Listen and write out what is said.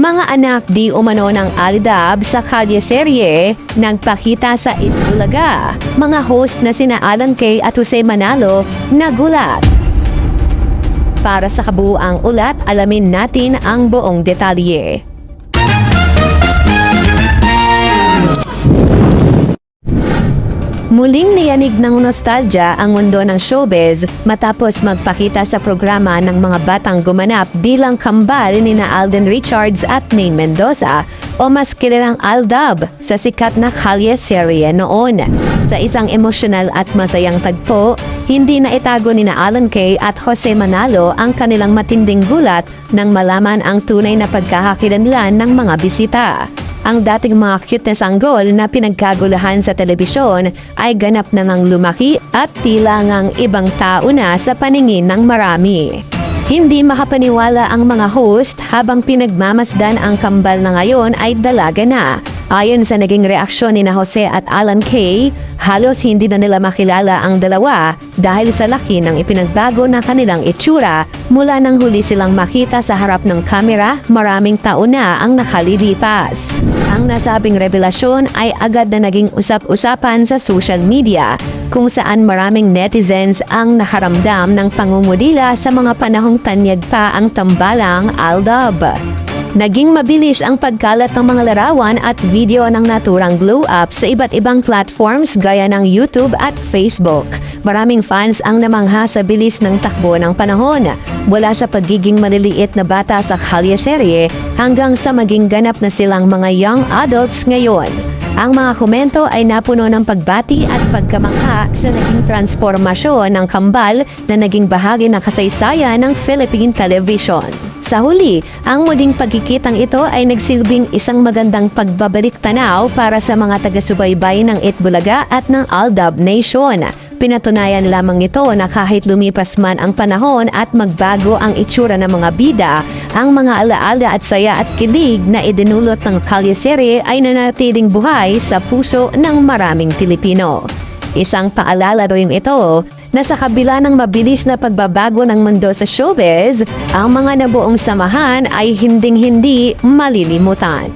Mga anak di umano ng Aldab sa kalye-serye, nagpakita sa Itbulaga. Mga host na sina Alan Kay at Jose Manalo, nagulat. Para sa kabuuang ulat, alamin natin ang buong detalye. Muling niyanig ng nostalgia ang mundo ng showbiz matapos magpakita sa programa ng mga batang gumanap bilang kambal ni na Alden Richards at Maine Mendoza o mas kilalang Aldab sa sikat na kalye-serye noon. Sa isang emosyonal at masayang tagpo, hindi na itago ni na Alan Kay at Jose Manalo ang kanilang matinding gulat nang malaman ang tunay na pagkakakilanlan ng mga bisita. Ang dating mga cute na sanggol na pinagkagulahan sa telebisyon ay ganap na ngang lumaki at tila ngang ibang tao na sa paningin ng marami. Hindi makapaniwala ang mga host habang pinagmamasdan ang kambal na ngayon ay dalaga na. Ayon sa naging reaksyon ni na Jose at Alan Kay, halos hindi na nila makilala ang dalawa dahil sa laki ng ipinagbago na kanilang itsura mula nang huli silang makita sa harap ng kamera maraming taon na ang nakalilipas. Ang nasabing revelasyon ay agad na naging usap-usapan sa social media kung saan maraming netizens ang nakaramdam ng pangungulila sa mga panahong tanyag pa ang tambalang Aldab. Naging mabilis ang pagkalat ng mga larawan at video ng naturang glow-up sa iba't ibang platforms gaya ng YouTube at Facebook. Maraming fans ang namangha sa bilis ng takbo ng panahon, mula sa pagiging maliliit na bata sa kalye-serye hanggang sa maging ganap na silang mga young adults ngayon. Ang mga komento ay napuno ng pagbati at pagkamangha sa naging transformasyon ng kambal na naging bahagi ng kasaysayan ng Philippine television. Sa huli, ang muling pagkikitang ito ay nagsilbing isang magandang pagbabalik tanaw para sa mga taga-subaybay ng Itbulaga at ng Aldab Nation. Pinatunayan lamang ito na kahit lumipas man ang panahon at magbago ang itsura ng mga bida, ang mga alaala at saya at kilig na idinulot ng kalye-serye ay nanatiling buhay sa puso ng maraming Pilipino. Isang paalala rin ito na sa kabila ng mabilis na pagbabago ng mundo sa showbiz, ang mga nabuong samahan ay hinding-hindi malilimutan.